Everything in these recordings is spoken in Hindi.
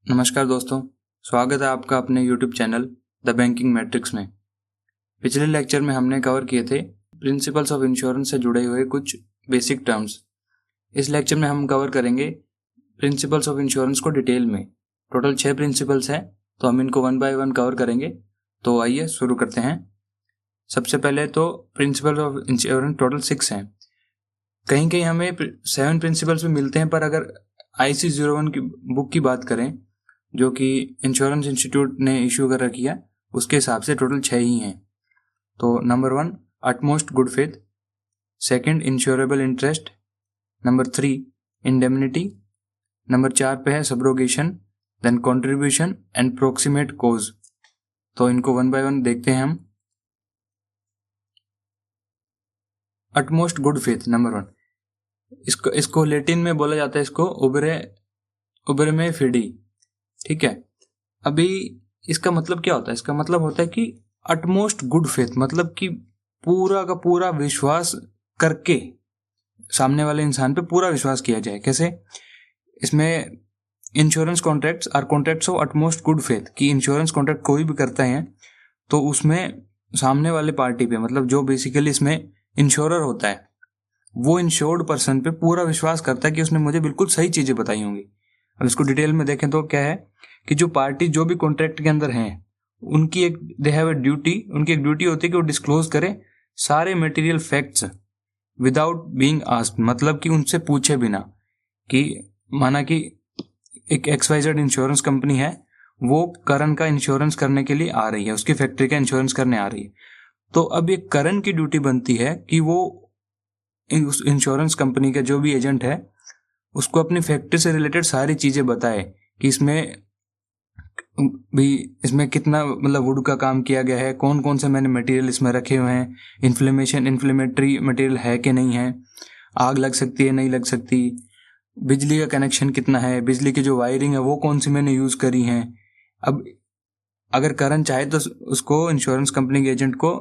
नमस्कार दोस्तों, स्वागत है आपका अपने YouTube channel the banking matrix में। पिछले लेक्चर में हमने कवर किए थे प्रिंसिपल्स ऑफ इंश्योरेंस से जुड़े हुए कुछ बेसिक टर्म्स। इस लेक्चर में हम कवर करेंगे प्रिंसिपल्स ऑफ इंश्योरेंस को डिटेल में। टोटल 6 प्रिंसिपल्स हैं, तो हम इनको 1 बाय 1 कवर करेंगे। तो आइए शुरू करते हैं। सबसे पहले तो प्रिंसिपल ऑफ इंश्योरेंस टोटल 6 हैं। कहीं कहीं हमें 7 प्रिंसिपल्स भी मिलते हैं, पर अगर IC01 की बुक की बात करें जो कि इंश्योरेंस इंस्टीट्यूट ने इशू कर रखी है, उसके हिसाब से टोटल 6 ही हैं। तो number 1 utmost good faith, second insurable interest, number 3 indemnity, number 4 पे है subrogation, then contribution and proximate cause. तो इनको 1 बाय 1 देखते हैं हम। अटमोस्ट गुड फेथ नंबर 1, इसको लैटिन में बोला जाता है, इसको उबरे में फिडी। ठीक है, अभी इसका मतलब क्या होता है? इसका मतलब होता है कि अटमोस्ट गुड फेथ, मतलब कि पूरा का पूरा विश्वास करके सामने वाले इंसान पे पूरा विश्वास किया जाए। कैसे? इसमें insurance contracts are contracts of utmost good faith, कि इंश्योरेंस कॉन्ट्रैक्ट कोई भी करता है तो उसमें सामने वाले पार्टी पे, मतलब जो बेसिकली इसमें इंश्योरर होता है, वो इंश्योर्ड पर्सन पे पूरा विश्वास करता है कि उसने मुझे बिल्कुल सही चीजें बताई होंगी। अब इसको डिटेल में देखें तो क्या है कि जो पार्टी जो भी कॉन्ट्रैक्ट के अंदर हैं, उनकी एक उनकी एक ड्यूटी होती है कि वो डिस्क्लोज करें सारे material facts without being asked, मतलब कि उनसे पूछे बिना। कि माना कि एक XYZ इंश्योरेंस कंपनी है, वो करण का इंश्योरेंस करने के लिए आ रही है, उसकी फैक्ट्री का इंश्योरेंस करने आ रही है। तो अब एक करण की ड्यूटी बनती है कि वो उस इंश्योरेंस कंपनी का जो भी एजेंट है उसको अपनी फैक्ट्री से रिलेटेड सारी चीजें बताए कि इसमें कितना मतलब वुड का काम किया गया है, कौन कौन से मैंने मटेरियल इसमें रखे हुए हैं, इन्फ्लेमेटरी मटेरियल है कि नहीं है, आग लग सकती है नहीं लग सकती, बिजली का कनेक्शन कितना है, बिजली की जो वायरिंग है वो कौन सी मैंने यूज करी है। अब अगर करण चाहे तो उसको इंश्योरेंस कंपनी के एजेंट को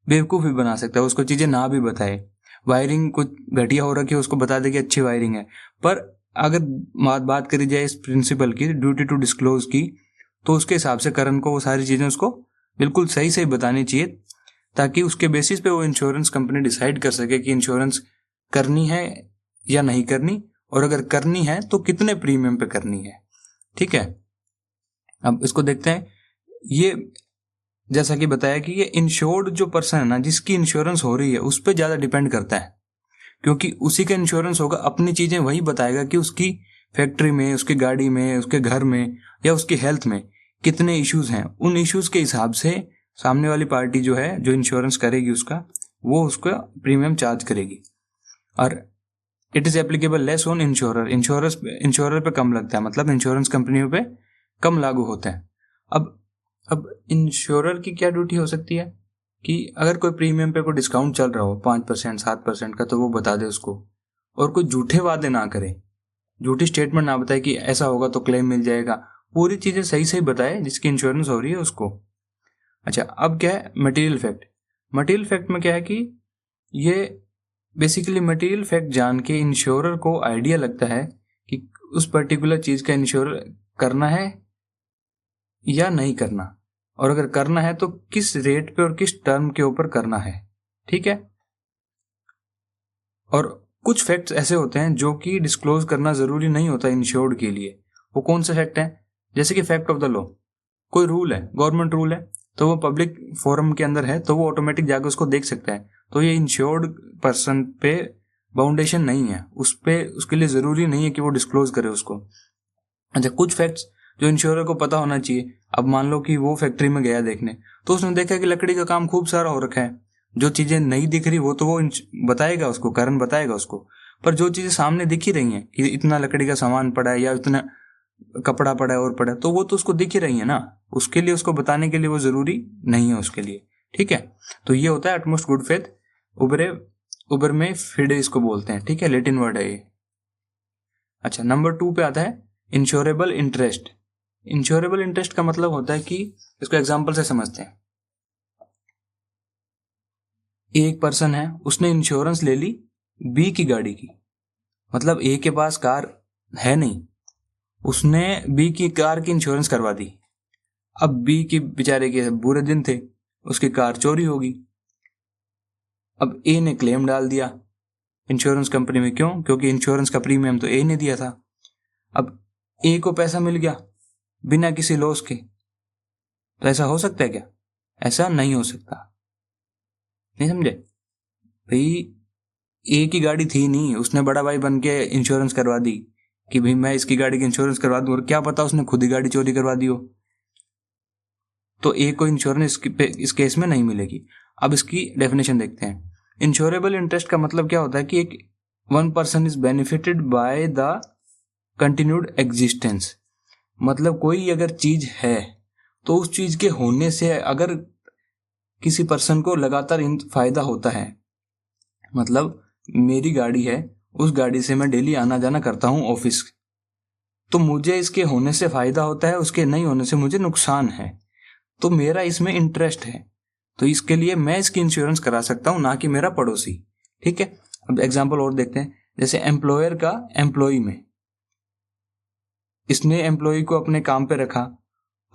बेवकूफ़ भी बना सकता है, उसको चीजें ना भी बताए। वायरिंग कुछ घटिया हो रखी है, उसको बता दे कि अच्छी वायरिंग है। पर अगर बात करी जाए इस प्रिंसिपल की, ड्यूटी टू डिस्क्लोज की, तो उसके हिसाब से करण को वो सारी चीजें उसको बिल्कुल सही सही बतानी चाहिए, ताकि उसके बेसिस पे वो इंश्योरेंस कंपनी डिसाइड कर सके कि इंश्योरेंस करनी है या नहीं करनी, और अगर करनी है तो कितने प्रीमियम पे करनी है। ठीक है, अब इसको देखते हैं। ये जैसा कि बताया कि ये इंश्योर्ड जो पर्सन है ना, जिसकी इंश्योरेंस हो रही है, उस पर ज्यादा डिपेंड करता है, क्योंकि उसी का इंश्योरेंस होगा। अपनी चीजें वही बताएगा कि उसकी फैक्ट्री में, उसकी गाड़ी में, उसके घर में या उसकी हेल्थ में कितने इश्यूज हैं। उन इश्यूज के हिसाब से सामने वाली पार्टी जो है, जो इंश्योरेंस करेगी उसका, वो उसका प्रीमियम चार्ज करेगी। और it is applicable less on insurer पे कम लगता है, मतलब इंश्योरेंस कंपनियों पे कम लागू होता है। अब इंश्योरर की क्या ड्यूटी हो सकती है कि अगर कोई प्रीमियम पे कोई डिस्काउंट चल रहा हो 5% 7% का, तो वो बता दे उसको, और कोई झूठे वादे ना करे, झूठी स्टेटमेंट ना बताए कि ऐसा होगा तो क्लेम मिल जाएगा। पूरी चीजें सही सही बताए जिसकी इंश्योरेंस हो रही है उसको। अच्छा, अब क्या है मटेरियल फैक्ट। मटेरियल फैक्ट में क्या है कि ये बेसिकली मटेरियल फैक्ट जान के इंश्योरर को आइडिया लगता है कि उस पर्टिकुलर चीज का इंश्योर करना है या नहीं करना, और अगर करना है तो किस रेट पे और किस टर्म के ऊपर करना है। ठीक है, और कुछ फैक्ट्स ऐसे होते हैं जो कि डिस्क्लोज करना जरूरी नहीं होता इंश्योर्ड के लिए। वो कौन से फैक्ट हैं? जैसे कि फैक्ट ऑफ द लॉ, कोई रूल है, गवर्नमेंट रूल है, तो वो पब्लिक फोरम के अंदर है, तो वो ऑटोमेटिक जाकर उसको देख सकता है। तो ये इंश्योर्ड पर्सन पे बाउंडेशन नहीं है, उस पे उसके लिए जरूरी नहीं है कि वो डिस्क्लोज करे उसको। अच्छा, कुछ फैक्ट्स जो इंश्योरर को पता होना चाहिए। अब मान लो कि वो फैक्ट्री में गया देखने, तो उसने देखा कि लकड़ी का काम खूब सारा हो रखा है। जो चीजें नहीं दिख रही वो तो वो बताएगा उसको, कारण बताएगा उसको। पर जो चीजें सामने दिख ही रही हैं कि इतना लकड़ी का सामान पड़ा है या इतना कपड़ा पड़ा है और पड़ा है, तो वो तो उसको दिख ही रही है ना, उसके लिए उसको बताने के लिए वो जरूरी नहीं है उसके लिए। ठीक है, तो ये होता है अटमोस्ट गुड फेथ। उबर में फिडे इसको बोलते हैं। ठीक है, लैटिन वर्ड है ये। अच्छा, नंबर 2 पे आता है इंश्योरेबल इंटरेस्ट। इंश्योरेबल इंटरेस्ट का मतलब होता है कि, इसको एग्जांपल से समझते हैं। एक पर्सन है, उसने इंश्योरेंस ले ली B की गाड़ी की, मतलब A के पास कार है नहीं, उसने बी की कार की इंश्योरेंस करवा दी। अब बी की बेचारे के बुरे दिन थे, उसकी कार चोरी होगी। अब ए ने क्लेम डाल दिया इंश्योरेंस कंपनी में। क्यों? क्योंकि इंश्योरेंस का प्रीमियम तो ए ने दिया था। अब ए को पैसा मिल गया बिना किसी लॉस के। तो ऐसा हो सकता है क्या? ऐसा नहीं हो सकता। नहीं समझे भाई? ए की गाड़ी थी नहीं, उसने बड़ा भाई बन के इंश्योरेंस करवा दी कि भाई मैं इसकी गाड़ी की इंश्योरेंस करवा दूं, और क्या पता उसने खुद ही गाड़ी चोरी करवा दी हो। तो ए को इंश्योरेंस इस केस में नहीं मिलेगी। अब इसकी डेफिनेशन देखते हैं। इंश्योरेबल इंटरेस्ट का मतलब क्या होता है कि एक one person is benefited by the continued existence. मतलब कोई अगर चीज है तो उस चीज के होने से अगर किसी पर्सन को लगातार फायदा होता है, मतलब मेरी गाड़ी है, उस गाड़ी से मैं डेली आना जाना करता हूं ऑफिस, तो मुझे इसके होने से फायदा होता है, उसके नहीं होने से मुझे नुकसान है, तो मेरा इसमें इंटरेस्ट है, तो इसके लिए मैं इसकी इंश्योरेंस करा सकता हूं, ना कि मेरा पड़ोसी। ठीक है। अब एग्जांपल और देखते हैं। जैसे एम्प्लॉयर का एम्प्लॉय में, इसने एम्प्लॉय को अपने काम पे रखा।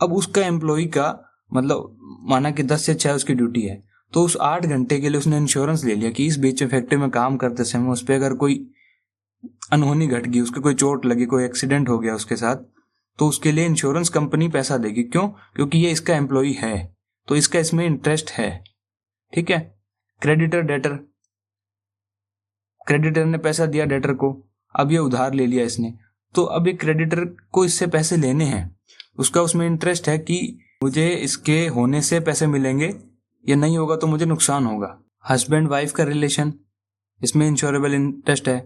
अब उसका एम्प्लॉय का मतलब माना कि 10 से 6 उसकी ड्यूटी है, तो उस 8 घंटे के लिए उसने इंश्योरेंस ले लिया कि इस बीच में फैक्ट्री में काम करते समय उस पर अगर कोई अनहोनी घट गई, उसके कोई चोट लगी, कोई एक्सीडेंट हो गया उसके साथ, तो उसके लिए इंश्योरेंस कंपनी पैसा देगी। क्यों? क्योंकि ये इसका एम्प्लॉय है, तो इसका इसमें इंटरेस्ट है। ठीक है। क्रेडिटर डेटर, क्रेडिटर ने पैसा दिया डेटर को, अब ये उधार ले लिया इसने, तो अब ये क्रेडिटर को इससे पैसे लेने हैं, उसका उसमें इंटरेस्ट है कि मुझे इसके होने से पैसे मिलेंगे, या नहीं होगा तो मुझे नुकसान होगा। हस्बैंड वाइफ का रिलेशन, इसमें इंश्योरेबल इंटरेस्ट है।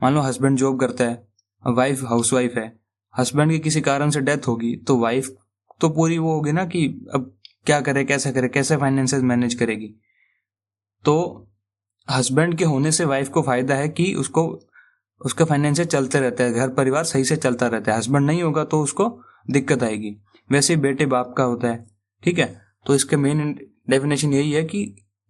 मान लो हस्बैंड जॉब करता है, वाइफ हाउसवाइफ है, हस्बैंड की किसी कारण से डेथ होगी, तो वाइफ तो पूरी वो होगी ना कि अब क्या करे, कैसे करे, कैसे फाइनेंसेस मैनेज करेगी। तो हस्बैंड के होने से वाइफ को फायदा है कि उसको उसका फाइनेंशियल चलते रहता है, घर परिवार सही से चलता रहता है। हस्बैंड नहीं होगा तो उसको दिक्कत आएगी। वैसे ही बेटे बाप का होता है। ठीक है। तो इसका मेन डेफिनेशन यही है कि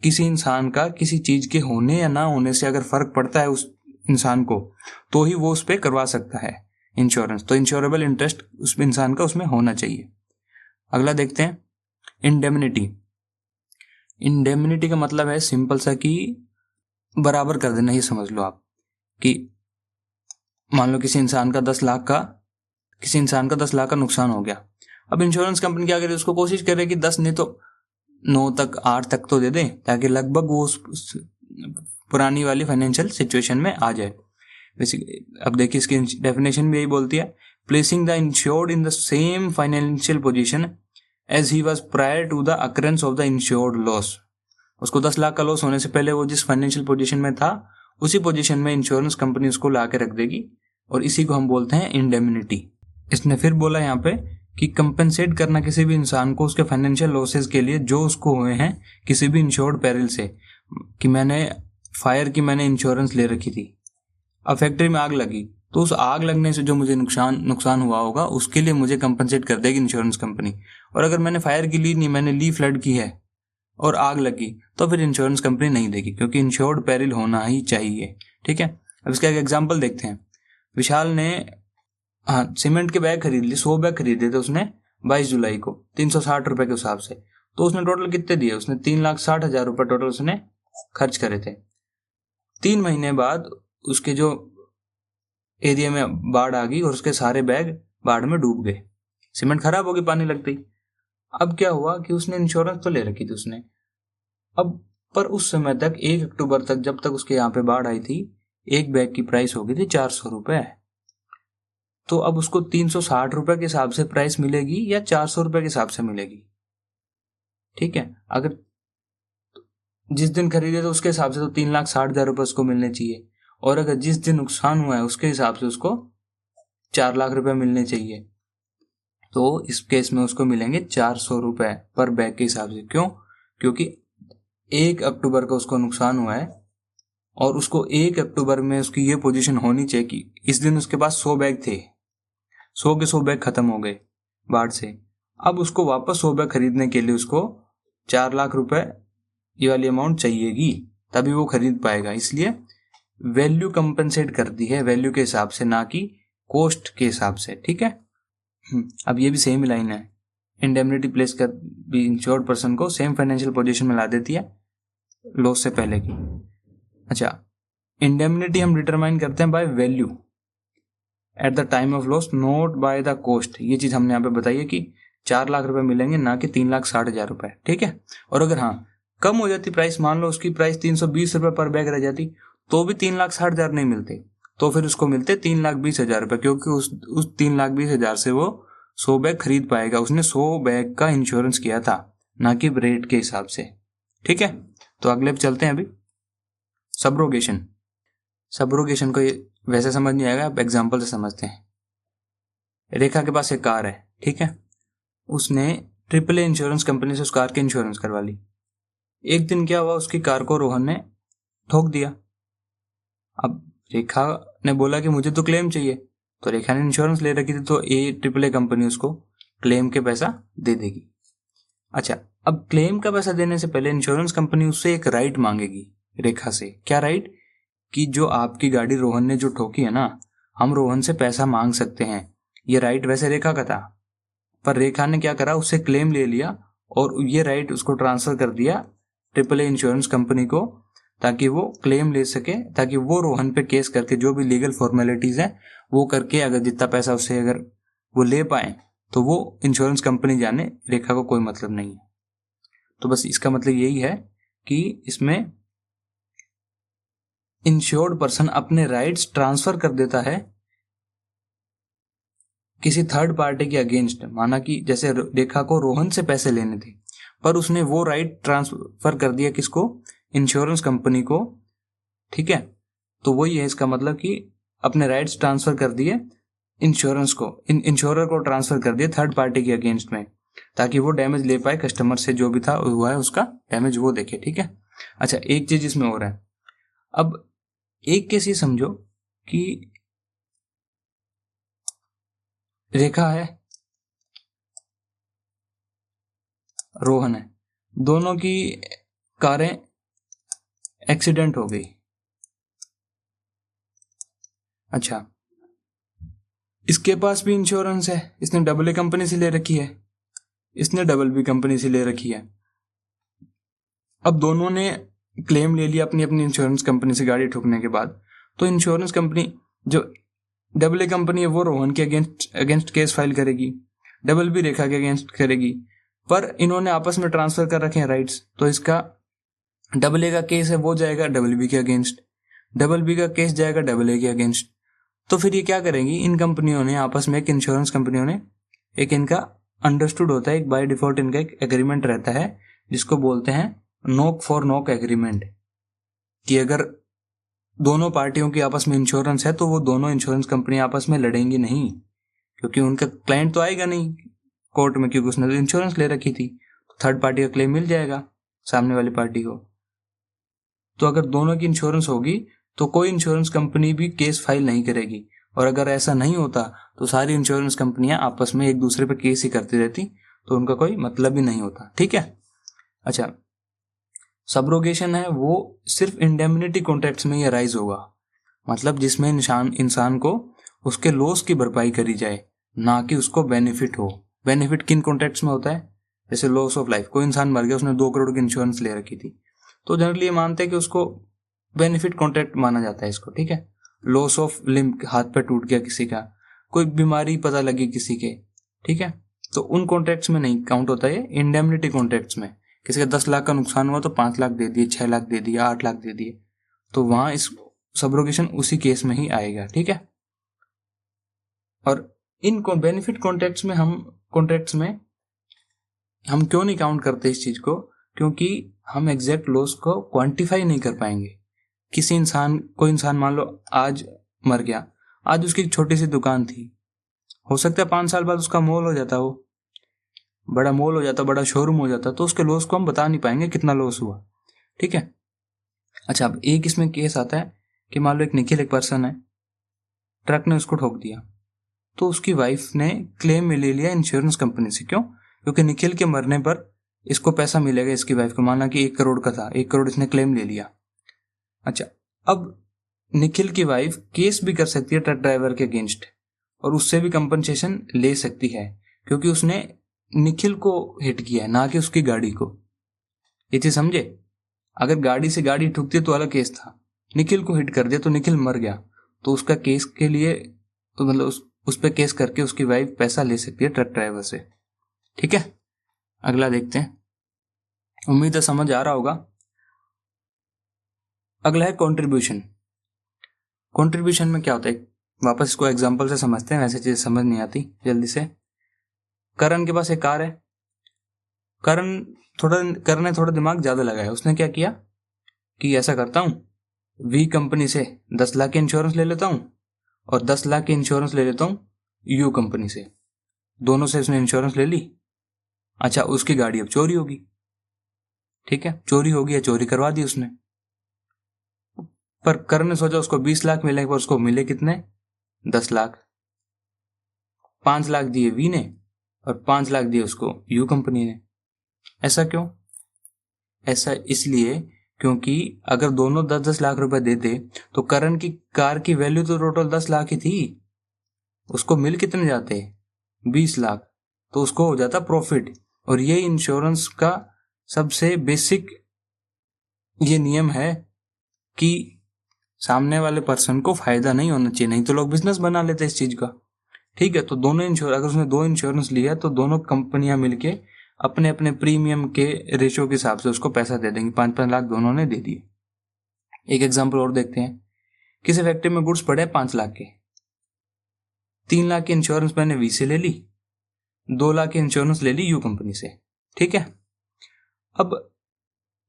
किसी इंसान का किसी चीज के होने या ना होने से अगर फर्क पड़ता है उस इंसान को, तो ही वो उस पर करवा सकता है इंश्योरेंस। तो इंश्योरेबल इंटरेस्ट उस इंसान का उसमें होना चाहिए। अगला देखते हैं, इंडेमनिटी। इंडेमनिटी का मतलब है सिंपल सा कि बराबर कर देना। ये समझ लो आप कि मान लो किसी इंसान का 10 लाख का नुकसान हो गया। अब इंश्योरेंस कंपनी क्या करे, उसको कोशिश करे कि 10 नहीं तो 9 तक 8 तक तो दे दे, ताकि लगभग वो पुरानी वाली फाइनेंशियल सिचुएशन में आ जाए। अब देखिए इसकी डेफिनेशन भी यही बोलती है, placing the insured in the same financial position as he was prior to the occurrence of the insured loss. उसको 10 लाख का लॉस होने से पहले वो जिस फाइनेंशियल पोजीशन में था, उसी पोजीशन में इंश्योरेंस कंपनी उसको ला के रख देगी, और इसी को हम बोलते हैं इंडेमनिटी। इसने फिर बोला यहाँ पे कि कंपेंसेट करना किसी भी इंसान को उसके फाइनेंशियल लॉसेस के लिए जो उसको हुए हैं किसी भी इंश्योर्ड पेरिल से। कि मैंने फायर की मैंने इंश्योरेंस ले रखी थी, अब फैक्ट्री में आग लगी, तो उस आग लगने से जो मुझे नुकसान हुआ होगा उसके लिए मुझे कंपेंसेट कर देगी इंश्योरेंस कंपनी। और अगर मैंने फायर की ली नहीं, मैंने ली फ्लड की है और आग लगी, तो फिर इंश्योरेंस कंपनी नहीं देगी, क्योंकि इंश्योर्ड पेरिल होना ही चाहिए। ठीक है। अब इसका एक एग्जांपल देखते हैं। विशाल ने सीमेंट के बैग खरीद लिए, 100 बैग खरीदे थे उसने 22 जुलाई को 360 रुपए के हिसाब से। तो उसने टोटल कितने दिए? उसने 3,60,000 रुपए टोटल उसने खर्च करे थे। 3 महीने बाद उसके जो एरिया में बाढ़ आ गई और उसके सारे बैग बाढ़ में डूब गए, सीमेंट खराब हो गई, पानी लग गई। अब क्या हुआ कि उसने इंश्योरेंस तो ले रखी थी उसने, अब पर उस समय तक 1 अक्टूबर तक जब तक उसके यहाँ पे बाढ़ आई थी, एक बैग की प्राइस हो गई थी 400 रुपए। तो अब उसको 360 रुपए के हिसाब से प्राइस मिलेगी या 400 रुपए के हिसाब से मिलेगी? ठीक है। अगर जिस दिन खरीदे तो उसके हिसाब से तो 3,60,000 रुपए उसको मिलने चाहिए, और अगर जिस दिन नुकसान हुआ है उसके हिसाब से उसको 4 लाख रुपए मिलने चाहिए। तो इस केस में उसको मिलेंगे 400 रुपए पर बैग के हिसाब से। क्यों? क्योंकि 1 अक्टूबर को उसको नुकसान हुआ है और उसको 1 अक्टूबर में उसकी ये पोजीशन होनी चाहिए कि इस दिन उसके पास 100 बैग थे, 100 के 100 बैग खत्म हो गए बाढ़ से। अब उसको वापस 100 बैग खरीदने के लिए उसको 4 लाख रुपए ये वाली अमाउंट चाहिएगी, तभी वो खरीद पाएगा। इसलिए वैल्यू कंपनसेट करती है वैल्यू के हिसाब से, ना कि कॉस्ट के हिसाब से, ठीक है। अब ये भी सेम लाइन है, इंडेमनिटी प्लेस कर भी इंश्योर्ड पर्सन को सेम फाइनेंशियल पोजीशन में ला देती है लॉस से पहले की। अच्छा, इंडेमनिटी हम डिटरमाइन करते हैं by value at the time of loss, not by the cost. ये चीज हमने यहाँ पे बताई है कि 4 लाख रुपए मिलेंगे, ना कि 3,60,000 रुपए, ठीक है। और अगर हाँ कम हो जाती प्राइस, मान लो उसकी प्राइस 320 रुपए पर बैग रह जाती, तो भी 3,60,000 नहीं मिलते, तो फिर उसको मिलते 3,20,000 रुपए, क्योंकि उस 3,20,000 से वो 100 बैग खरीद पाएगा। उसने 100 बैग का इंश्योरेंस किया था, ना कि रेट के हिसाब से, ठीक है। तो अगले पे चलते हैं अभी, सब्रोगेशन। सब्रोगेशन को वैसे समझ नहीं आएगा, आप एग्जाम्पल से समझते हैं। रेखा के पास एक कार है, ठीक है, उसने AAA इंश्योरेंस कंपनी से उस कार की इंश्योरेंस करवा ली। एक दिन क्या हुआ, उसकी कार को रोहन ने ठोक दिया। अब रेखा ने बोला कि मुझे तो क्लेम चाहिए, तो रेखा ने इंश्योरेंस ले रखी थी, तो AAA कंपनी उसको क्लेम के पैसा दे देगी। अच्छा, अब क्लेम का पैसा देने से पहले इंश्योरेंस कंपनी उससे एक राइट मांगेगी रेखा से। क्या राइट? कि जो आपकी गाड़ी रोहन ने जो ठोकी है ना, हम रोहन से पैसा मांग सकते हैं। ये राइट वैसे रेखा का था, पर रेखा ने क्या करा, उससे क्लेम ले लिया और ये राइट उसको ट्रांसफर कर दिया AAA इंश्योरेंस कंपनी को, ताकि वो क्लेम ले सके, ताकि वो रोहन पे केस करके जो भी लीगल फॉर्मेलिटीज है वो करके अगर जितना पैसा उससे अगर वो ले पाए, तो वो इंश्योरेंस कंपनी जाने, रेखा को कोई मतलब नहीं है। तो बस इसका मतलब यही है कि इसमें इंश्योर्ड पर्सन अपने राइट्स ट्रांसफर कर देता है किसी थर्ड पार्टी के अगेंस्ट। माना कि जैसे रेखा को रोहन से पैसे लेने थे, पर उसने वो राइट ट्रांसफर कर दिया किसको? इंश्योरेंस कंपनी को, ठीक है। तो वही है इसका मतलब कि अपने राइट्स ट्रांसफर कर दिए इंश्योरेंस को, इंश्योरर को ट्रांसफर कर दिए थर्ड पार्टी के अगेंस्ट में, ताकि वो डैमेज ले पाए कस्टमर से, जो भी था हुआ है उसका डैमेज वो देखे, ठीक है। अच्छा, एक चीज इसमें हो रहा है, अब एक केस ये समझो कि रेखा है, रोहन है, दोनों की कारें एक्सीडेंट हो गई। अच्छा, इसके पास भी इंश्योरेंस है, इसने AA कंपनी से ले रखी है, इसने BB कंपनी से ले रखी है। अब दोनों ने क्लेम ले लिया अपनी अपनी इंश्योरेंस कंपनी से गाड़ी ठुकने के बाद, तो इंश्योरेंस कंपनी जो AA कंपनी है वो रोहन के अगेंस्ट केस फाइल करेगी, BB रेखा के अगेंस्ट करेगी, पर इन्होंने आपस में ट्रांसफर कर रखे हैं राइट्स, तो इसका AA का केस है वो जाएगा BB के अगेंस्ट, BB का केस जाएगा AA के अगेंस्ट। तो फिर ये क्या करेंगी, इन कंपनियों ने आपस में, एक इंश्योरेंस कंपनियों ने एक इनका अंडरस्टूड होता है, एक बाय डिफॉल्ट इनका एक एग्रीमेंट रहता है जिसको बोलते हैं नॉक फॉर नॉक एग्रीमेंट, कि अगर दोनों पार्टियों की आपस में इंश्योरेंस है तो वो दोनों इंश्योरेंस कंपनी आपस में लड़ेंगी नहीं, क्योंकि उनका क्लाइंट तो आएगा नहीं कोर्ट में, क्योंकि उसने तो इंश्योरेंस ले रखी थी, तो थर्ड पार्टी का क्लेम मिल जाएगा सामने वाली पार्टी को। तो अगर दोनों की इंश्योरेंस होगी तो कोई इंश्योरेंस कंपनी भी केस फाइल नहीं करेगी, और अगर ऐसा नहीं होता तो सारी इंश्योरेंस कंपनियां आपस में एक दूसरे पे केस ही करती रहती, तो उनका कोई मतलब ही नहीं होता, ठीक है। अच्छा, सब्रोगेशन है वो सिर्फ इंडेमनिटी कॉन्ट्रैक्ट्स में ही अराइज होगा, मतलब जिसमें इंसान को उसके लॉस की भरपाई करी जाए, ना कि उसको बेनिफिट हो। बेनिफिट किन कॉन्ट्रैक्ट्स में होता है? जैसे लॉस ऑफ लाइफ, कोई इंसान मर गया, उसने 2 करोड़ की इंश्योरेंस ले रखी थी, तो जनरली ये मानते हैं कि उसको बेनिफिट कॉन्ट्रैक्ट माना जाता है इसको, ठीक है। लॉस ऑफ लिम्ब, हाथ पे टूट गया किसी का, कोई बीमारी पता लगी किसी के, ठीक है, तो उन कॉन्ट्रैक्ट्स में नहीं काउंट होता है। इंडेमनिटी कॉन्ट्रैक्ट्स में किसी का 10 लाख का नुकसान हुआ तो 5 लाख दे दिए, 6 लाख दे दिए, 8 लाख दे दिए, तो वहां इस सब्रोगेशन उसी केस में ही आएगा, ठीक है। और इन बेनिफिट कॉन्ट्रैक्ट्स में हम क्यों नहीं काउंट करते इस चीज को? क्योंकि हम एग्जैक्ट लॉस को क्वांटिफाई नहीं कर पाएंगे। कोई इंसान मान लो आज मर गया, आज उसकी एक छोटी सी दुकान थी, हो सकता है 5 साल बाद उसका मॉल हो जाता, वो बड़ा मॉल हो जाता, बड़ा शोरूम हो जाता, तो उसके लॉस को हम बता नहीं पाएंगे कितना लॉस हुआ, ठीक है। अच्छा, अब एक इसमें केस आता है कि मान लो एक निखिल, एक पर्सन है, ट्रक ने उसको ठोक दिया, तो उसकी वाइफ ने क्लेम में ले लिया इंश्योरेंस कंपनी से। क्यों? क्योंकि निखिल के मरने पर इसको पैसा मिलेगा, इसकी वाइफ को, माना कि 1 करोड़ का था, 1 करोड़ इसने क्लेम ले लिया। अच्छा, अब निखिल की वाइफ केस भी कर सकती है ट्रक ड्राइवर के अगेंस्ट, और उससे भी कंपनसेशन ले सकती है, क्योंकि उसने निखिल को हिट किया है, ना कि उसकी गाड़ी को। ये चीज समझे। अगर गाड़ी से गाड़ी ठुकती तो अलग केस था, निखिल को हिट कर दिया तो निखिल मर गया, तो उसका केस के लिए तो मतलब उस पे केस करके उसकी वाइफ पैसा ले सकती है ट्रक ड्राइवर से। ठीक है, अगला देखते हैं। उम्मीद है समझ आ रहा होगा। अगला है कंट्रीब्यूशन। कंट्रीब्यूशन में क्या होता है, वापस इसको एग्जांपल से समझते हैं, वैसे चीज समझ नहीं आती जल्दी से। करण के पास एक कार है। करण ने थोड़ा दिमाग ज्यादा लगाया। उसने क्या किया कि ऐसा करता हूं, वी कंपनी से 10 लाख की इंश्योरेंस ले लेता हूं और 10 लाख की इंश्योरेंस ले लेता हूं यू कंपनी से। दोनों से उसने इंश्योरेंस ले ली। अच्छा, उसकी गाड़ी अब चोरी होगी। ठीक है, चोरी होगी या चोरी करवा दी उसने। पर करण ने सोचा उसको 20 लाख मिलेंगे, पर उसको मिले कितने, 10 लाख। 5 लाख दिए वी ने और 5 लाख दिए उसको यू कंपनी ने। ऐसा क्यों? ऐसा इसलिए क्योंकि अगर दोनों 10-10 लाख रुपए देते तो करण की कार की वैल्यू तो टोटल 10 लाख ही थी। उसको मिल कितने जाते, 20 लाख, तो उसको हो जाता प्रॉफिट। और ये इंश्योरेंस का सबसे बेसिक ये नियम है कि सामने वाले पर्सन को फायदा नहीं होना चाहिए, नहीं तो लोग बिजनेस बना लेते इस चीज का। ठीक है, तो दोनों अगर उसने 2 इंश्योरेंस लिया तो दोनों कंपनियां मिलके अपने अपने प्रीमियम के रेशियो के हिसाब से उसको पैसा दे देंगे। 5-5 लाख दोनों ने दे दिए। एक एग्जांपल और देखते हैं। किसी फैक्ट्री में गुड्स पड़े 5 लाख के, 3 लाख की इंश्योरेंस मैंने वी से ले ली, 2 लाख की इंश्योरेंस ले ली यू कंपनी से। ठीक है, अब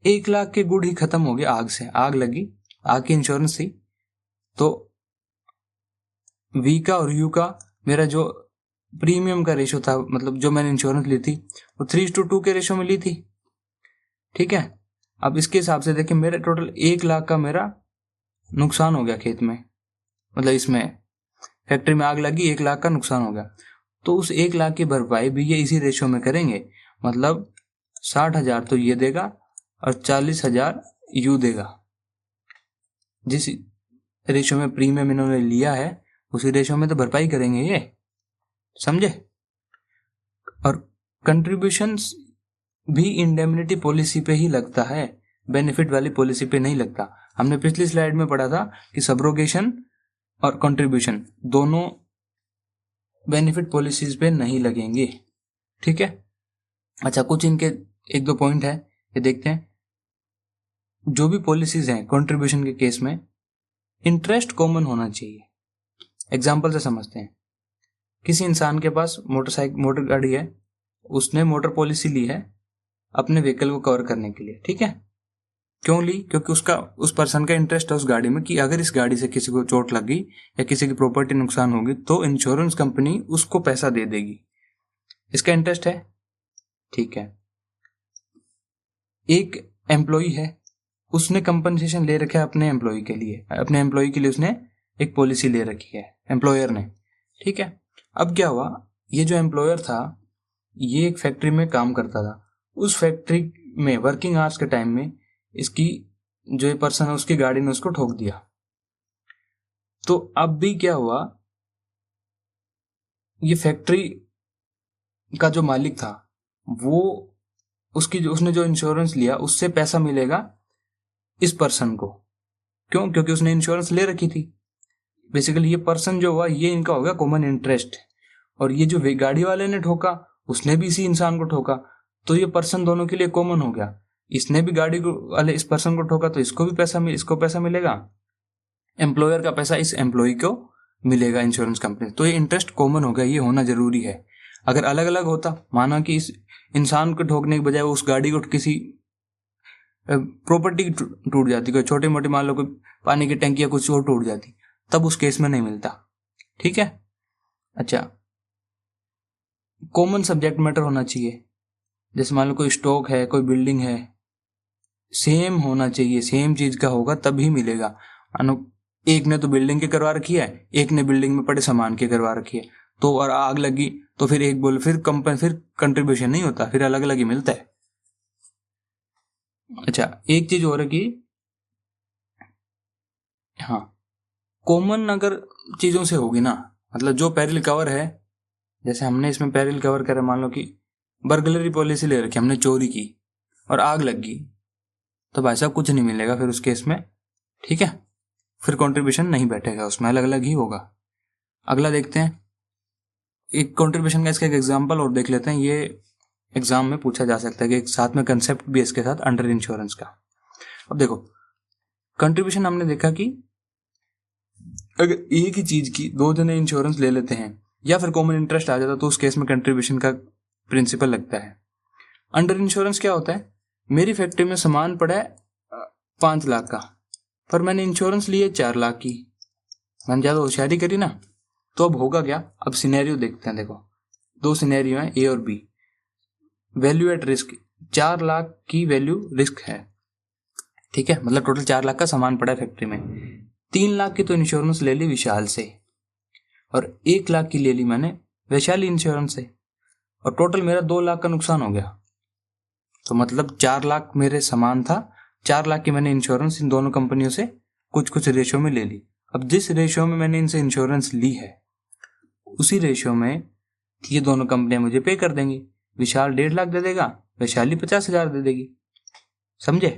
1 लाख के गुड ही खत्म हो गए, आग से आग लगी, आग की इंश्योरेंस थी। तो वी का और यू का मेरा जो प्रीमियम का रेशियो था, मतलब जो मैंने इंश्योरेंस ली थी, वो 3:2 के रेशियो में ली थी। ठीक है, अब इसके हिसाब से देखिए मेरे टोटल 1 लाख का मेरा नुकसान हो गया खेत में, मतलब इसमें फैक्ट्री में आग लगी, 1 लाख का नुकसान हो गया। तो उस 1 लाख की भरपाई भी ये इसी रेशियो में करेंगे, मतलब 60,000 तो ये देगा और 40,000 यू देगा। जिस रेशियो में प्रीमियम इन्होंने लिया है उसी रेशियो में तो भरपाई करेंगे ये, समझे। और कंट्रीब्यूशंस भी इंडेमनिटी पॉलिसी पे ही लगता है, बेनिफिट वाली पॉलिसी पे नहीं लगता। हमने पिछली स्लाइड में पढ़ा था कि सब्रोगेशन और कंट्रीब्यूशन दोनों बेनिफिट पॉलिसीज पे नहीं लगेंगे। ठीक है, अच्छा कुछ इनके 1-2 पॉइंट है, ये देखते हैं। जो भी पॉलिसीज हैं कंट्रीब्यूशन के केस में इंटरेस्ट कॉमन होना चाहिए। एग्जाम्पल से समझते हैं। किसी इंसान के पास मोटर गाड़ी है, उसने मोटर पॉलिसी ली है अपने व्हीकल को कवर करने के लिए। ठीक है, क्यों ली? क्योंकि उस पर्सन का इंटरेस्ट है उस गाड़ी में कि अगर इस गाड़ी से किसी को चोट लगी या किसी की प्रॉपर्टी नुकसान होगी तो इंश्योरेंस कंपनी उसको पैसा दे देगी, इसका इंटरेस्ट है। ठीक है, एक एम्प्लॉई है, उसने कंपनसेशन ले रखा है अपने एम्प्लॉय के लिए उसने एक पॉलिसी ले रखी है एम्प्लॉयर ने। ठीक है, अब क्या हुआ, ये जो एम्प्लॉयर था ये एक फैक्ट्री में काम करता था। उस फैक्ट्री में वर्किंग आवर्स के टाइम में इसकी जो ये पर्सन है उसकी गाड़ी ने उसको ठोक दिया। तो अब भी क्या हुआ, ये फैक्ट्री का जो मालिक था वो उसने जो इंश्योरेंस लिया उससे पैसा मिलेगा इस पर्सन को। क्यों? क्योंकि उसने इंश्योरेंस ले रखी थी। बेसिकली ये पर्सन जो हुआ ये इनका हो गया कॉमन इंटरेस्ट। और ये जो गाड़ी वाले ने ठोका उसने भी इसी इंसान को ठोका, तो ये पर्सन दोनों के लिए कॉमन हो गया। इसने भी गाड़ी को वाले इस पर्सन को ठोका तो इसको पैसा मिलेगा, एम्प्लॉयर का पैसा इस एम्प्लॉय को मिलेगा इंश्योरेंस कंपनी। तो ये इंटरेस्ट कॉमन हो गया, ये होना जरूरी है। अगर अलग अलग होता, माना कि इस इंसान को ठोकने के बजाय उस गाड़ी को किसी प्रॉपर्टी टूट जाती, कोई छोटी मोटी मान लो कोई पानी की टंकी या कुछ और टूट जाती, तब उस केस में नहीं मिलता। ठीक है, अच्छा कॉमन सब्जेक्ट मैटर होना चाहिए। जैसे मान लो कोई स्टॉक है, कोई बिल्डिंग है, सेम होना चाहिए, सेम चीज का होगा तभी मिलेगा। एक ने तो बिल्डिंग की करवा रखी है, एक ने बिल्डिंग में पड़े सामान की करवा रखी है, तो और आग लगी तो फिर एक बोले फिर कंट्रीब्यूशन नहीं होता, फिर अलग अलग ही मिलता है। अच्छा एक चीज और है कि हाँ, कॉमन अगर चीजों से होगी ना मतलब जो पेरिल कवर है, जैसे हमने इसमें पेरिल कवर करा, मान लो कि बर्गलरी पॉलिसी ले रखी, हमने चोरी की और आग लग गई, तो भाई साहब कुछ नहीं मिलेगा फिर उस केस में, ठीक है, फिर कंट्रीब्यूशन नहीं बैठेगा उसमें, अलग अलग ही होगा। अगला देखते हैं, एक कंट्रीब्यूशन का इसका एक एग्जांपल और देख लेते हैं, ये एग्जाम में पूछा जा सकता है कि एक साथ में कंसेप्ट भी इसके साथ अंडर इंश्योरेंस का। अब देखो कंट्रीब्यूशन हमने देखा कि अगर एक ही चीज की दो जने इंश्योरेंस ले लेते हैं या फिर कॉमन इंटरेस्ट आ जाता तो उस केस में कंट्रीब्यूशन का प्रिंसिपल लगता है। अंडर इंश्योरेंस क्या होता है, मेरी फैक्ट्री में सामान पड़ा है 5 लाख का, पर मैंने इंश्योरेंस लिए 4 लाख की, मैंने ज्यादा होशियारी करी ना, तो अब होगा क्या, अब सिनेरियो देखते हैं। देखो दो सिनेरियो हैं, ए और B. Value at risk, 4 lakh की वैल्यू रिस्क है, ठीक है, मतलब टोटल 4 लाख का सामान पड़ा है फैक्ट्री में। 3 लाख की तो इंश्योरेंस ले ली विशाल से और 1 लाख की ले ली मैंने वैशाली इंश्योरेंस से, और टोटल मेरा 2 लाख का नुकसान हो गया। तो मतलब 4 लाख मेरे सामान था, 4 लाख की मैंने इंश्योरेंस इन दोनों कंपनियों से कुछ कुछ रेशियो में ले ली। अब जिस रेशियो में मैंने इनसे इंश्योरेंस ली है उसी रेशियो में ये दोनों कंपनियां मुझे पे कर देंगी। विशाल 1.5 लाख दे देगा, वैशाली 50,000 दे देगी, समझे।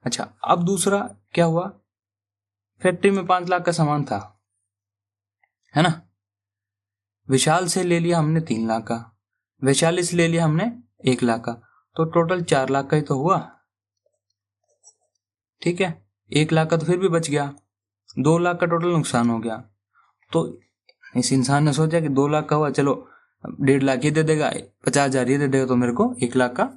अच्छा अब दूसरा क्या हुआ, फैक्ट्री में 5 लाख का सामान था, है ना, विशाल से ले लिया हमने 3 लाख का, वैशाली से ले लिया हमने 1 लाख का, तो टोटल 4 लाख का ही तो हुआ, ठीक है। 1 लाख का तो फिर भी बच गया, 2 लाख का टोटल नुकसान हो गया। तो इस इंसान ने सोचा कि 2 लाख का हुआ, चलो 1.5 लाख ये दे देगा, 50,000 ये दे देगा, तो मेरे को 1 लाख का,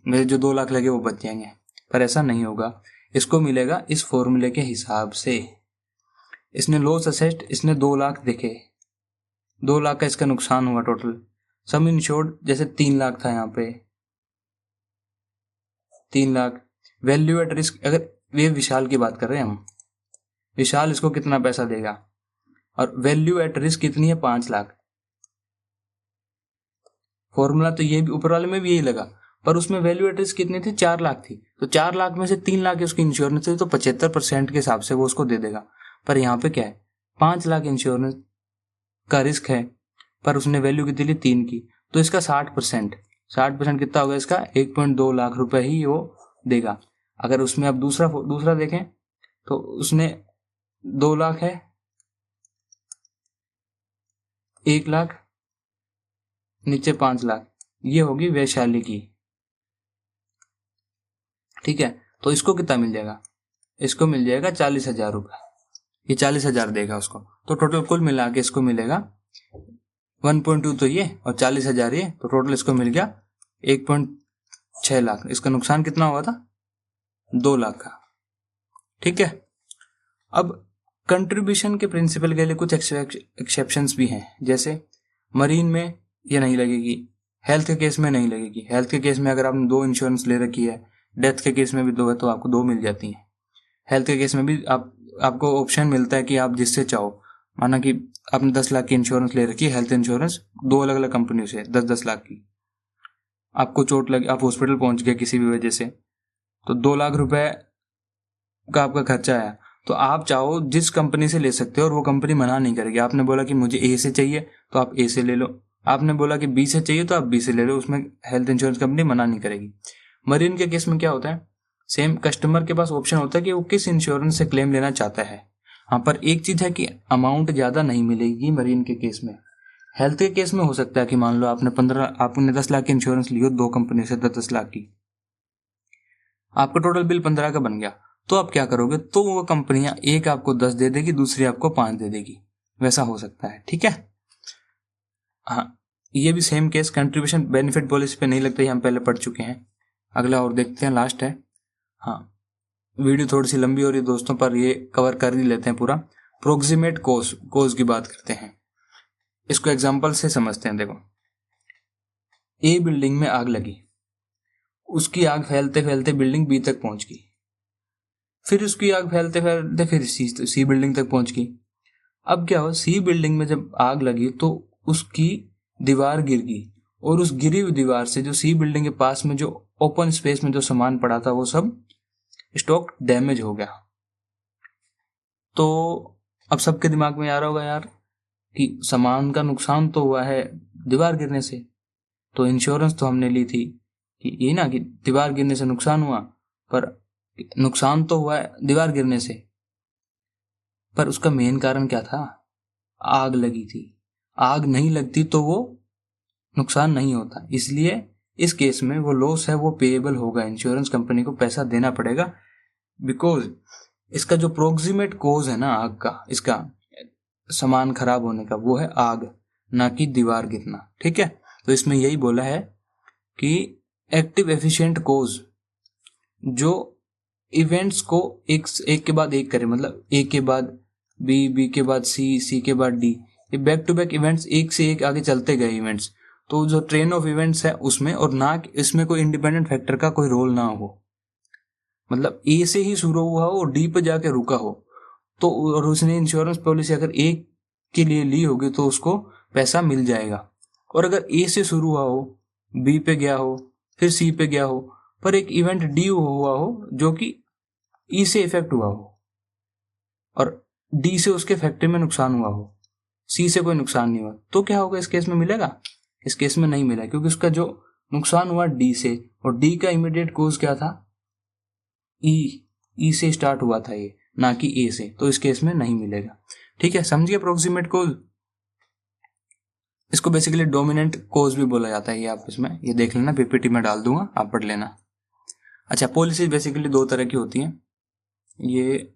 मेरे जो 2 लाख लगे वो बच जाएंगे। पर ऐसा नहीं होगा, इसको मिलेगा इस फॉर्मूले के हिसाब से। इसने लॉस असेस्ट, इसने 2 लाख देखे, 2 लाख का इसका नुकसान हुआ टोटल, सम इंश्योर्ड जैसे 3 लाख था यहाँ पे, 3 लाख। वैल्यू एट रिस्क, अगर ये विशाल की बात कर रहे हैं हम, विशाल इसको कितना पैसा देगा, और वैल्यू एट रिस्क कितनी है 5 लाख। फॉर्मूला तो ये भी ऊपर वाले में भी यही लगा, पर उसमें वैल्यू एट रिस्क कितनी थी, 4 लाख थी, तो 4 लाख में से 3 लाख उसकी इंश्योरेंस थी, तो 75% के हिसाब से वो उसको दे देगा। पर यहाँ पे क्या है, 5 लाख इंश्योरेंस का रिस्क है, पर उसने वैल्यू कितनी ली 3 की, तो इसका 60% कितना होगा, इसका 1.2 लाख रुपए ही वो देगा। अगर उसमें अब दूसरा देखें तो उसने 2 लाख है, 1 लाख, नीचे 5 लाख, ये होगी वैशाली की, ठीक है। तो इसको कितना मिल जाएगा, इसको मिल जाएगा 40,000 रुपये, ये 40,000 देगा उसको, तो टोटल कुल मिला के इसको मिलेगा 1.2 तो ये और 40,000 ये, तो टोटल इसको मिल गया 1.6 लाख। इसका नुकसान कितना हुआ था, 2 लाख का, ठीक है। अब कंट्रीब्यूशन के प्रिंसिपल के लिए कुछ एक्सेप्शंस भी हैं, जैसे मरीन में ये नहीं लगेगी, हेल्थ के केस में नहीं लगेगी। हेल्थ के केस में अगर आपने 2 इंश्योरेंस ले रखी है, डेथ के केस में भी 2 है, तो आपको 2 मिल जाती हैं। हेल्थ के केस में भी आपको ऑप्शन मिलता है कि आप जिससे चाहो, माना कि आपने 10 लाख की इंश्योरेंस ले रखी है, हेल्थ इंश्योरेंस 2 अलग अलग कंपनियों से, 10-10 लाख की, आपको चोट लगी, आप हॉस्पिटल पहुंच गए किसी भी वजह से, तो 2 लाख रुपए का आपका खर्चा आया, तो आप चाहो जिस कंपनी से ले सकते हो और वो कंपनी मना नहीं करेगी। आपने बोला कि मुझे ए से चाहिए तो आप ए से ले लो, आपने बोला कि बी से चाहिए तो आप बी से ले लो, उसमें हेल्थ इंश्योरेंस कंपनी मना नहीं करेगी। मरीन के केस में क्या होता है, सेम कस्टमर के पास ऑप्शन होता है कि वो किस इंश्योरेंस से क्लेम लेना चाहता है। हाँ, पर एक चीज है कि अमाउंट ज्यादा नहीं मिलेगी मरीन के केस में। हेल्थ के केस में हो सकता है कि मान लो आपने 10 लाख की इंश्योरेंस ली हो 2 कंपनी से, 10 लाख की, आपका टोटल बिल 15 का बन गया, तो आप क्या करोगे, तो वो कंपनियां एक आपको 10 दे देगी, दूसरी आपको 5 दे देगी, वैसा हो सकता है, ठीक है। हाँ, ये भी same case contribution benefit policy पे नहीं लगता, हम पहले पढ़ चुके हैं। अगला और देखते हैं, लास्ट है। हाँ, वीडियो थोड़ी सी लंबी हो रही है दोस्तों, पर ये कवर कर ही लेते हैं पूरा। प्रोक्सीमेट कोज की बात करते हैं, इसको एग्जांपल से समझते हैं। देखो, ए बिल्डिंग में आग लगी, उसकी आग फैलते फैलते बिल्डिंग बी तक पहुंच गई, फिर उसकी आग फैलते फैलते फिर सी बिल्डिंग तक पहुंच गई। अब क्या हुआ, सी बिल्डिंग में जब आग लगी तो उसकी दीवार गिर गई, और उस गिरी हुई दीवार से जो सी बिल्डिंग के पास में जो ओपन स्पेस में जो सामान पड़ा था वो सब स्टॉक डैमेज हो गया। तो अब सबके दिमाग में आ रहा होगा, यार कि सामान का नुकसान तो हुआ है दीवार गिरने से, तो इंश्योरेंस तो हमने ली थी कि ये ना कि दीवार गिरने से नुकसान हुआ, पर नुकसान तो हुआ है दीवार गिरने से, पर उसका मेन कारण क्या था? आग लगी थी। आग नहीं लगती तो वो नुकसान नहीं होता, इसलिए इस केस में वो लॉस है वो पेएबल होगा, इंश्योरेंस कंपनी को पैसा देना पड़ेगा, बिकॉज इसका जो प्रोक्सीमेट कोज है ना आग का, इसका सामान खराब होने का, वो है आग, ना कि दीवार गिरना। ठीक है, तो इसमें यही बोला है कि एक्टिव एफिशिएंट कोज जो इवेंट्स को एक के बाद एक करे, मतलब ए के बाद बी, बी के बाद सी, सी के बाद डी, ये बैक टू बैक इवेंट्स एक से एक आगे चलते गए इवेंट्स, तो जो ट्रेन ऑफ इवेंट्स है उसमें, और ना इसमें कोई इंडिपेंडेंट फैक्टर का कोई रोल ना हो, मतलब ए से ही शुरू हुआ हो और डी पे जाके रुका हो, तो और उसने इंश्योरेंस पॉलिसी अगर ए के लिए ली होगी तो उसको पैसा मिल जाएगा। और अगर ए से शुरू हुआ हो, बी पे गया हो, फिर सी पे गया हो, पर एक इवेंट डी हुआ हो जो कि ई से इफेक्ट हुआ हो, और डी से उसके फैक्ट्री में नुकसान हुआ हो, सी से कोई नुकसान नहीं हुआ, तो क्या होगा? इस केस में मिलेगा? इस केस में नहीं मिला, क्योंकि उसका जो नुकसान हुआ डी से, और डी का इमीडिएट कोज क्या था? ई से स्टार्ट हुआ था ये, ना कि ए से, तो इस केस में नहीं मिलेगा। ठीक है, समझिए अप्रोक्सीमेट कोज। इसको बेसिकली डोमिनेंट कोज भी बोला जाता है, ये आप इसमें ये देख लेना, पीपीटी में डाल दूंगा, आप पढ़ लेना। अच्छा, पॉलिसी बेसिकली दो तरह की होती हैं, ये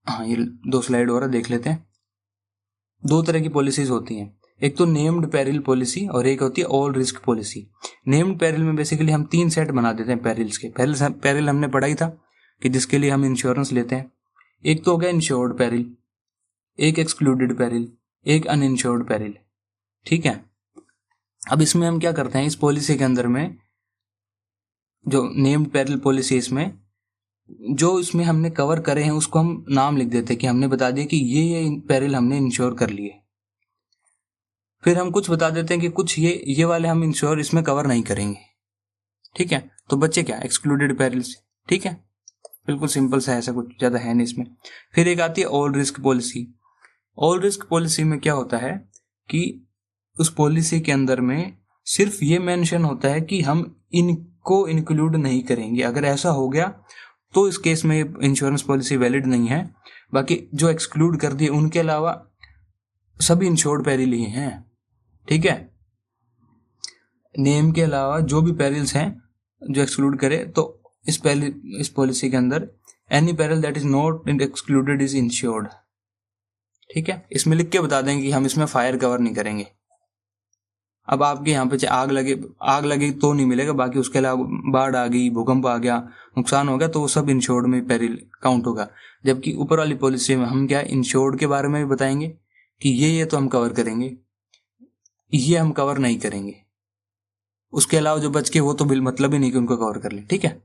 हाँ ये 2 स्लाइड और देख लेते हैं। 2 तरह की पॉलिसीज होती हैं, एक तो नेम्ड पेरिल पॉलिसी और एक होती है all risk policy. Named peril में बेसिकली हम 3 सेट बना देते हैं पेरिल्स के। पहले पेरिल हमने पढ़ा ही था कि जिसके लिए हम इंश्योरेंस लेते हैं। एक तो हो गया इंश्योर्ड पेरिल, एक एक्सक्लूडेड पेरिल, एक अनइंश्योर्ड पेरिल। ठीक है, अब इसमें हम क्या करते हैं, इस पॉलिसी के अंदर में जो नेम्ड पेरिल पॉलिसी, इसमें जो इसमें हमने कवर करे हैं उसको हम नाम लिख देते हैं कि हमने बता दिया कि ये पेरिल हमने इंश्योर कर लिए। फिर हम कुछ बता देते हैं कि कुछ ये वाले हम इंश्योर इसमें कवर नहीं करेंगे। ठीक है, तो बच्चे क्या? Excluded perils. ठीक है, बिल्कुल सिंपल सा, ऐसा कुछ ज्यादा है नहीं इसमें। फिर एक आती है all risk policy. All risk policy में क्या होता है कि उस पॉलिसी के अंदर में सिर्फ ये मेंशन होता है कि हम इनको इंक्लूड नहीं करेंगे। अगर ऐसा हो गया तो इस केस में इंश्योरेंस पॉलिसी वैलिड नहीं है। बाकी जो एक्सक्लूड कर दिए उनके अलावा सभी इंश्योर्ड पेरिल ही हैं। ठीक है, नेम के अलावा जो भी पेरिल्स हैं जो एक्सक्लूड करे, तो इस पॉलिसी के अंदर any peril that is not excluded is insured. ठीक है, इसमें लिख के बता देंगे कि हम इसमें फायर कवर नहीं करेंगे। अब आपके यहाँ पे आग लगे तो नहीं मिलेगा, बाकी उसके अलावा बाढ़ आ गई, भूकंप आ गया, नुकसान हो गया, तो वो सब इंश्योर्ड में पेरिल काउंट होगा। जबकि ऊपर वाली पॉलिसी में हम क्या इंश्योर्ड के बारे में भी बताएंगे कि ये तो हम कवर करेंगे, ये हम कवर नहीं करेंगे, उसके अलावा जो बच के वो तो बिल मतलब ही नहीं कि उनको कवर कर ले। ठीक है,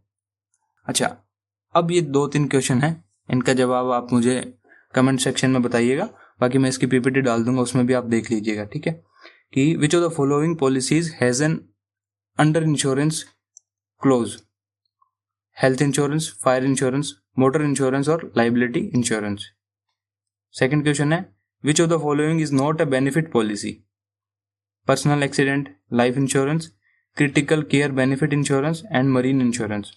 अच्छा, अब ये 2-3 क्वेश्चन है, इनका जवाब आप मुझे कमेंट सेक्शन में बताइएगा, बाकी मैं इसकी पीपीटी डाल दूंगा, उसमें भी आप देख लीजिएगा। ठीक है, कि which of the following policies has an under insurance clause? Health insurance, fire insurance, motor insurance और लाइबिलिटी इंश्योरेंस। सेकंड क्वेश्चन है which of the following is not a benefit policy? Personal accident, life insurance, critical care benefit insurance and marine insurance.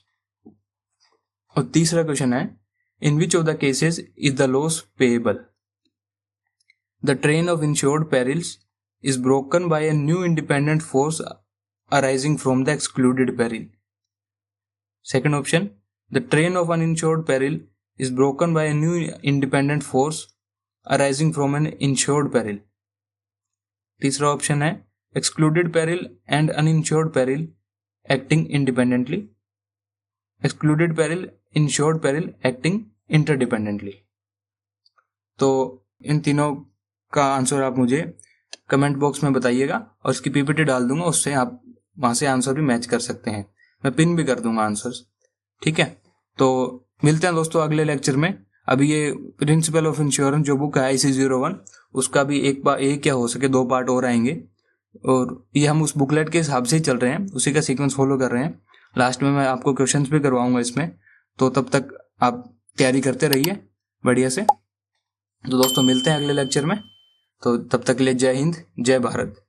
और तीसरा क्वेश्चन है in which of the cases is the loss payable? The train of insured perils is broken by a new independent force arising from the excluded peril. Second option, the train of uninsured peril is broken by a new independent force arising from an insured peril. तीसरा ऑप्शन है excluded peril and uninsured peril acting independently. Excluded peril, insured peril acting interdependently. तो इन तीनों का आंसर आप मुझे कमेंट बॉक्स में बताइएगा और इसकी पीपीटी डाल दूंगा, उससे आप वहां से आंसर भी मैच कर सकते हैं, मैं पिन भी कर दूंगा आंसर्स। ठीक है, तो मिलते हैं दोस्तों अगले लेक्चर में। अभी ये प्रिंसिपल ऑफ इंश्योरेंस जो बुक है IC01, उसका भी एक या हो सके 2 पार्ट और आएंगे, और ये हम उस बुकलेट के हिसाब से ही चल रहे हैं, उसी का सीक्वेंस फॉलो कर रहे हैं। लास्ट में मैं आपको क्वेश्चंस भी करवाऊंगा इसमें, तो तब तक आप तैयारी करते रहिए बढ़िया से। तो दोस्तों मिलते हैं अगले लेक्चर में, तो तब तक के लिए जय हिंद, जय भारत।